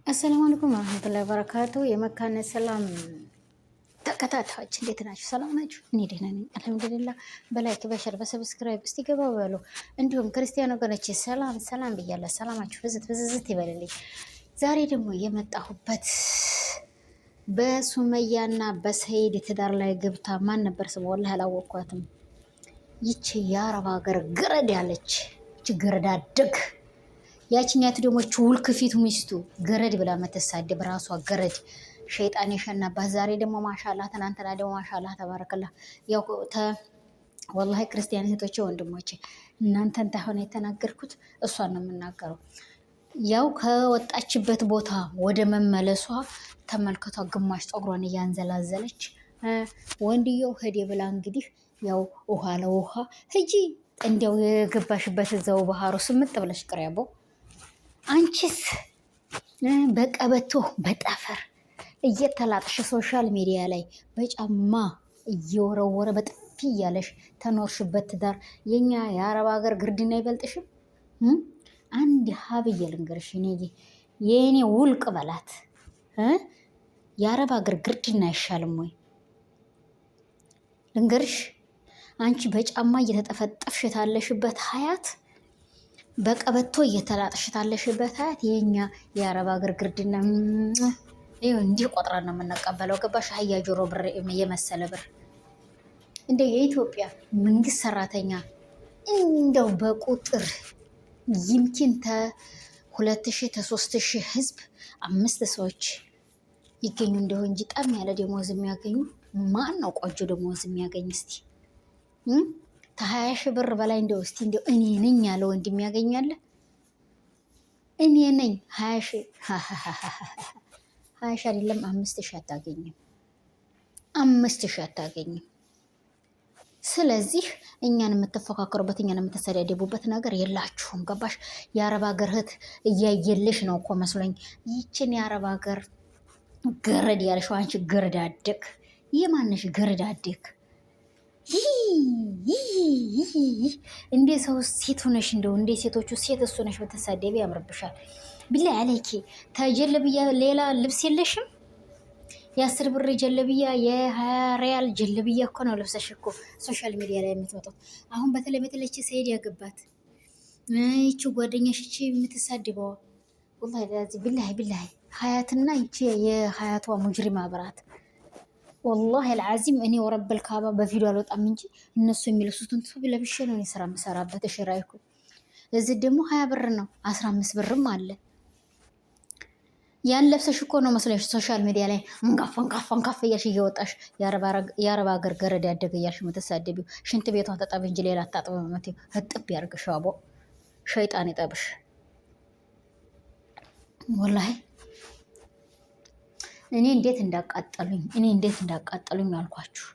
አሰላሙ አለይኩም ወራህመቱላሂ ወበረካቱ። የመካነ ሰላም ተከታታዮች እንዴት ናችሁ? ሰላም ናችሁ? እኔ ደህና ነኝ አልሐምዱሊላህ። በላይክ በሸር በሰብስክራይብ እስቲ ገባ በሉ። እንዲሁም ክርስቲያን ወገኖቼ ሰላም ሰላም ብያለሁ። ሰላማችሁ ብዝት ይበልልኝ። ዛሬ ደግሞ የመጣሁበት በሱመያና በሰይድ ትዳር ላይ ገብታ ማን ነበር ስሟ? ወላሂ አላወቅኳትም። ይቺ የአረብ ሀገር ገረድ ያለች ገረድ አደግ ያችኛቱ ደግሞ ውልክ ፊት ሚስቱ ገረድ ብላ መተሳደብ ራሷ ገረድ ሸይጣን የሸናባት። ዛሬ ደግሞ ማሻላ ትናንትና ደግሞ ማሻላ ተባረከላ። ያው ወላሂ ክርስቲያን እህቶቼ ወንድሞቼ እናንተን ታሆነ የተናገርኩት እሷን ነው የምናገረው። ያው ከወጣችበት ቦታ ወደ መመለሷ ተመልከቷ። ግማሽ ፀጉሯን እያንዘላዘለች ወንድየው ሄዴ ብላ እንግዲህ ያው ውሃ ለውሃ ሂጂ እንዲያው የገባሽበት እዛው ባህሩ ስምጥ ብለሽ ቅሪያቦ አንቺስ በቀበቶ በጠፈር እየተላጥሽ ሶሻል ሚዲያ ላይ በጫማ እየወረወረ በጥፊ እያለሽ ተኖርሽበት ትዳር የኛ የአረብ ሀገር ግርድና አይበልጥሽም? አንድ ሀብዬ ልንገርሽ፣ የእኔ ውልቅ በላት የአረብ ሀገር ግርድና አይሻልም ወይ ልንገርሽ? አንቺ በጫማ እየተጠፈጠፍሽ ታለሽበት ሀያት በቀበቶ እየተላጥሽ ታለሽበት ሀያት የኛ የአረብ ሀገር ግርድና እንዲህ ቆጥረን ነው የምንቀበለው። ገባሽ? አህያ ጆሮ ብር የመሰለ ብር እንደ የኢትዮጵያ መንግስት ሰራተኛ እንደው በቁጥር ይምኪን 2000 3000 ህዝብ 5 ሰዎች ይገኙ እንደው እንጂ ጣም ያለ ደሞዝ የሚያገኙ ማን ነው? ቆንጆ ደሞዝ የሚያገኝ እስቲ 20 ሺህ ብር በላይ እንደው እስቲ እንደው እኔ ነኝ ያለ ወንድ የሚያገኛለ? እኔ ነኝ 20 ሺህ 20 ሺህ አይደለም 5 ሺህ አታገኝም። 5 ሺህ አታገኝም። ስለዚህ እኛን የምትፎካከሩበት እኛን የምትሰዳደቡበት ነገር የላችሁም። ገባሽ? የአረብ ሀገር እህት እያየልሽ ነው እኮ መስሎኝ። ይችን የአረብ ሀገር ገረድ ያልሽው አንቺ ገረድ አደግ የማንሽ ገረድ አደግ እንዴ ሰው ሴት ሆነሽ እንደው እንዴ ሴቶቹ ሴት እሱ ነሽ በተሳደቢ ያምርብሻል። ቢላ ያለኪ ተጀለብያ ሌላ ልብስ የለሽም? የ10 ብር ጀለብያ የ20 ሪያል ጀለብያ እኮ ነው ልብሰሽ እኮ ሶሻል ሚዲያ ላይ የምትወጣው። አሁን በተለይ ሰይድ ያገባት ይቺ ጓደኛሽ ይቺ የምትሳደበው ወላሂ ቢላሂ ሀያትና ይቺ የሀያቷ ሙጅሪማ ብራት ወላሂ አልዓዚም እኔ ወረበል ካባ በቪዲዮ አልወጣም እንጂ እነሱ የሚለብሱትን ሱብ ለብሼ ነው ስራ የምሰራበት። እሽራይኩ እዚህ ደግሞ 20 ብር ነው 15 ብርም አለ። ያን ለብሰሽ እኮ ነው መስለሽ ሶሻል ሚዲያ ላይ እንጋፋ እያልሽ እየወጣሽ የአረብ ሀገር ገረድ ያደገ እያልሽ የምትሳደቢው። ሽንት ቤቷን ተጠብ እንጂ ሌላ አታጥብ። መቴ ህጥብ ያርግሽ አቦ ሸይጣን ይጠብሽ ወላሂ። እኔ እንዴት እንዳቃጠሉኝ አልኳችሁ።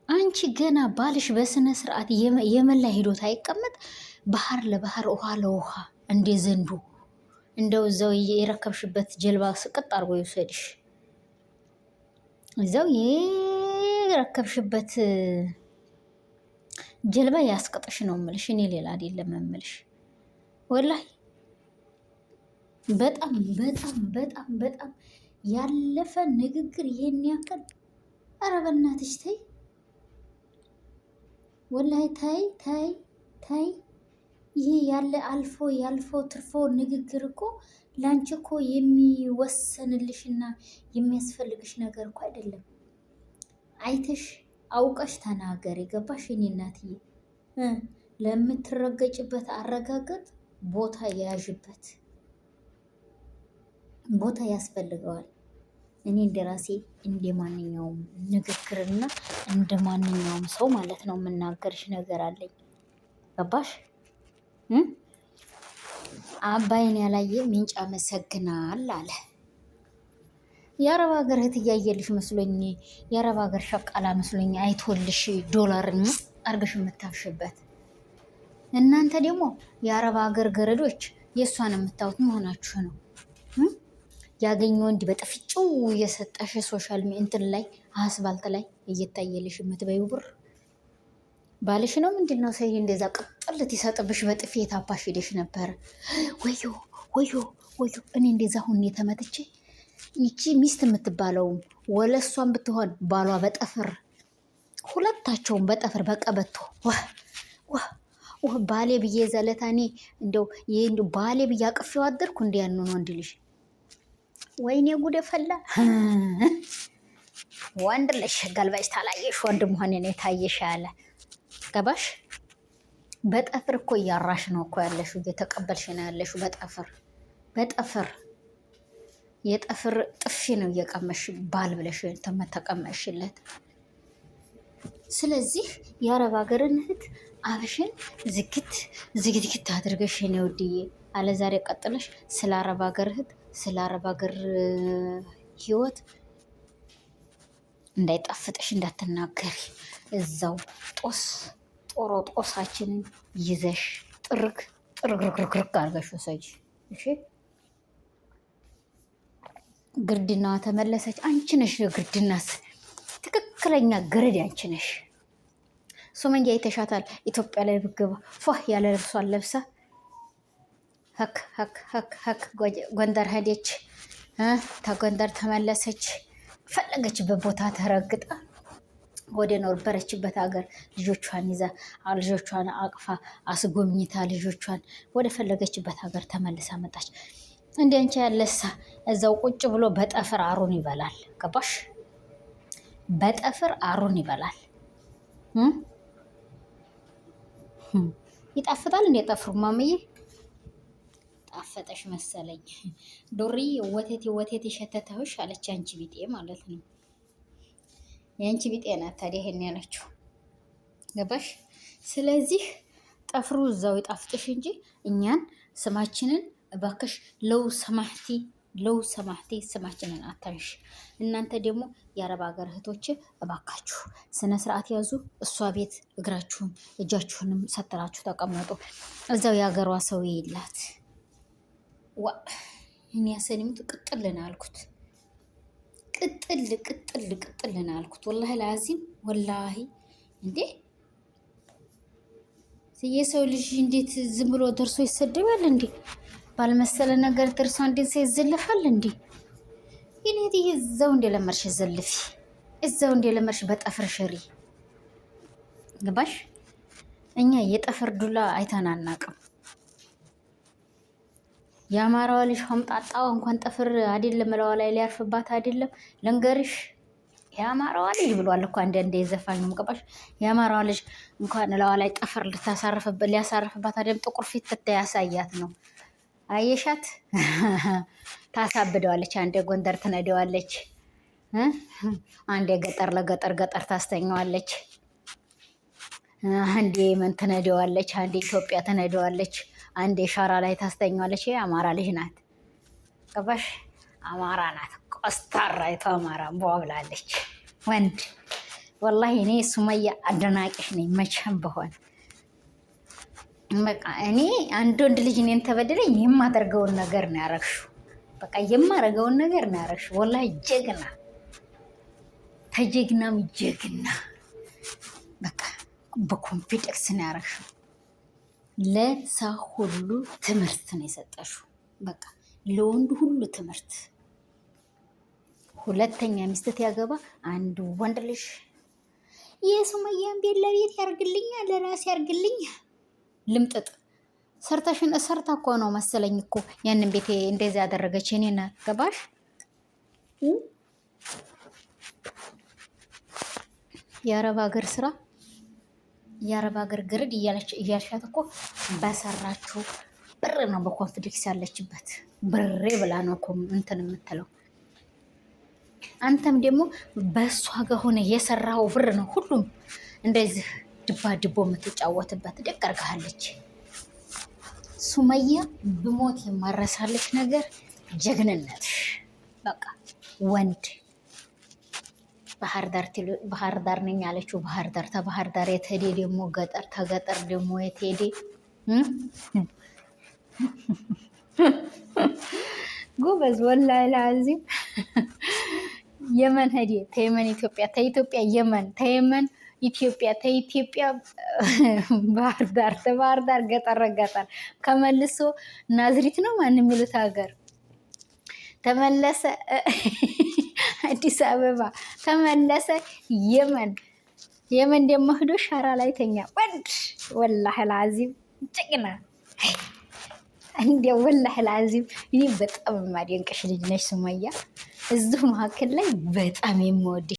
አንቺ ገና ባልሽ በስነ ስርዓት የመላ ሂዶት አይቀመጥ ባህር ለባህር ውሃ ለውሃ እንደ ዘንዱ እንደው እዛው የረከብሽበት ጀልባ ስቅጥ አርጎ ይውሰድሽ። እዛው የረከብሽበት ጀልባ ያስቀጥሽ ነው የምልሽ። እኔ ሌላ አይደለም የምልሽ ወላሂ። በጣም ያለፈ ንግግር ይሄን ያክል። ኧረ በእናትሽ ተይ ወላሂ ታይ። ይሄ ያለ ያልፎ ትርፎ ንግግር እኮ ላንቺ እኮ የሚወሰንልሽና የሚያስፈልግሽ ነገር እኮ አይደለም። አይተሽ አውቀሽ ተናገር። የገባሽ? እኔ እናትዬ ለምትረገጭበት አረጋገጥ ቦታ የያዥበት ቦታ ያስፈልገዋል። እኔ እንደራሴ እንደ ማንኛውም ንግግርና እንደ ማንኛውም ሰው ማለት ነው የምናገርሽ ነገር አለኝ። ገባሽ? አባይን ያላየ ምንጭ ያመሰግናል አለ። የአረብ ሀገር እህት እያየልሽ መስሎኝ፣ የአረብ ሀገር ሸቃላ መስሎኝ አይቶልሽ ዶላርን አርገሽ የምታፍሽበት። እናንተ ደግሞ የአረብ ሀገር ገረዶች የእሷን የምታዩት መሆናችሁ ነው። ያገኘ ወንድ በጥፍጭው እየሰጠሽ ሶሻል እንትን ላይ አስፋልት ላይ እየታየልሽ የምትበይው ብር ባልሽ ነው ምንድን ነው? ሰይ እንደዛ ቅጥልት ይሰጥብሽ በጥፊ የታባሽ ሄደሽ ነበር። ወዮ ወይ እኔ እንደዛ ሁን የተመትቼ ይቺ ሚስት የምትባለውም ወለሷን ብትሆን ባሏ በጠፍር ሁለታቸውም በጠፍር በቀበቶ ባሌ ብዬ ዘለታኔ እንደው ባሌ ብዬ አቅፌው አደርኩ እንዲ ያን ነው እንዲልሽ ወይኔ ጉደ ፈላ ወንድ ልሽ ገልባጭ ታላየሽ ወንድ መሆኔን የታየሽ ያለ ገባሽ? በጠፍር እኮ እያራሽ ነው እኮ ያለሽው፣ እየተቀበልሽ ነው ያለሽው በጠፍር የጠፍር ጥፊ ነው እየቀመሽ ባል ብለሽ ተቀመሽለት። ስለዚህ የአረብ ሀገርን እህት አብሽን ዝግትግት አድርገሽ ነው ውድዬ፣ አለ ዛሬ ቀጥለሽ ስለ አረብ ሀገር እህት ስለ አረብ ሀገር ህይወት እንዳይጣፍጥሽ እንዳትናገሪ። እዛው ጦሳችንን ይዘሽ ጥርግርግርግ አድርገሽ ወሰጂ። እሺ ግርድናዋ ተመለሰች። አንቺ ነሽ ግርድናስ ትክክለኛ ገረድ አንቺ ነሽ። ሱመያ ይተሻታል። ኢትዮጵያ ላይ ብገባ ፏ ያለ ልብሷን ለብሳ ሀክ ጎንደር ሄደች፣ ተጎንደር ተመለሰች። ፈለገችበት ቦታ ተረግጣ ወደ ነበረችበት ሀገር ልጆቿን ይዛ ልጆቿን አቅፋ አስጎብኝታ ልጆቿን ወደ ፈለገችበት ሀገር ተመልሳ መጣች። እንደ አንቺ ያለሳ እዛው ቁጭ ብሎ በጠፍር አሩን ይበላል። ገባሽ? በጠፍር አሩን ይበላል። ይጣፍጣል እንደ ጠፍሩ ማምዬ ጣፈጠሽ መሰለኝ። ዶሪ ወተት የሸተተውሽ አለች። አንቺ ቢጤ ማለት ነው። የአንቺ ቢጤ ናት ታዲያ ይሄን ያለችው። ገባሽ? ስለዚህ ጠፍሩ እዛው ይጣፍጥሽ እንጂ እኛን ስማችንን እባክሽ ለው ሰማህቲ ስማችንን አታንሽ። እናንተ ደግሞ የአረብ ሀገር እህቶች እባካችሁ ስነ ስርዓት ያዙ። እሷ ቤት እግራችሁን እጃችሁንም ሰጥራችሁ ተቀመጡ። እዛው የሀገሯ ሰው የላት እኔ ያሰኒሙት ቅጥልን አልኩት። ቅጥልን አልኩት። ወላሂ ላዚም ወላሂ እንዴ የሰው ልጅ እንዴት ዝም ብሎ ደርሶ ይሰደባል እንዴ? ባልመሰለ ነገር ደርሶ እንዴት ይዘለፋል እንዴ? ይኔት እዛው እንደለመርሽ ዘልፊ፣ እዛው እንደለመርሽ በጠፍር ሽሪ። ገባሽ? እኛ የጠፍር ዱላ አይተን አናውቅም። የአማራዋ ልጅ ሆምጣጣዋ እንኳን ጠፍር አይደለም ለዋ ላይ ሊያርፍባት አይደለም። ለንገርሽ የአማራዋ ልጅ ብሏል እኮ አንዳንዴ የዘፋኝ ገባሽ? የአማራዋ ልጅ እንኳን ለዋ ላይ ጠፍር ሊያሳርፍባት አይደለም። ጥቁር ፊት ያሳያት ነው። አየሻት? ታሳብደዋለች። አንዴ ጎንደር ትነደዋለች፣ አንዴ ገጠር ገጠር ታስተኛዋለች፣ አንዴ የመን ትነደዋለች፣ አንዴ ኢትዮጵያ ትነደዋለች፣ አንዴ ሻራ ላይ ታስተኛዋለች። የአማራ ልጅ ናት። ገባሽ? አማራ ናት። ቆስታራይቱ አማራ ብላለች። ወንድ ወላሂ እኔ ሱመያ አደናቂሽ ነኝ መቼም በሆን በቃ እኔ አንድ ወንድ ልጅ እኔን ተበደለኝ የማደርገውን ነገር ነው ያረግሽው። በቃ የማደርገውን ነገር ነው ያረግሽው። ወላሂ ጀግና ተጀግናም ጀግና በቃ በኮንፊደንስ ነው ያረግሽው። ለሰው ሁሉ ትምህርት ነው የሰጠሽው። በቃ ለወንዱ ሁሉ ትምህርት። ሁለተኛ ሚስት ያገባ አንድ ወንድ ልጅ የሱመያን ቤት ለቤት ያርግልኛል ለራሴ ያርግልኝ ልምጥጥ ሰርተሽን ሰርታ እኮ ነው መሰለኝ እኮ ያንን ቤት እንደዚህ ያደረገች እኔና ገባሽ? የአረብ ሀገር ስራ የአረብ ሀገር ግርድ እያልሻት እኮ በሰራችሁ ብር ነው በኮንፊደንስ ያለችበት። ብሬ ብላ ነው እኮ እንትን የምትለው። አንተም ደግሞ በእሷ ጋር ሆነ የሰራው ብር ነው ሁሉም እንደዚህ ድቦ የምትጫወትበት። ደግ አድርጋለች ሱመያ። ብሞት የማረሳለች ነገር ጀግንነትሽ። በቃ ወንድ ባህር ዳር ነኝ ያለችው ባህር ዳር፣ ተባህር ዳር የትሄዴ ደግሞ ገጠር፣ ተገጠር ደግሞ የትሄዴ ጎበዝ ወላሂ ላዚም የመን ሄዴ ተየመን ኢትዮጵያ፣ ተኢትዮጵያ የመን፣ ተየመን ኢትዮጵያ፣ ተኢትዮጵያ ባህር ዳር፣ ተባህር ዳር ገጠር ገጠር ከመልሶ ናዝሪት ነው ማን የሚሉት ሀገር ተመለሰ አዲስ አበባ ተመለሰ የመን ደግሞ ሄዶ ሻራ ላይ ተኛ። ወንድ ወላሂ ላዚም ጭቅና እንደ ወላሂ ላዚም እኔ በጣም የማደንቅሽ ልጅ ነሽ ሱመያ። እዚሁ መካከል ላይ በጣም የምወድሽ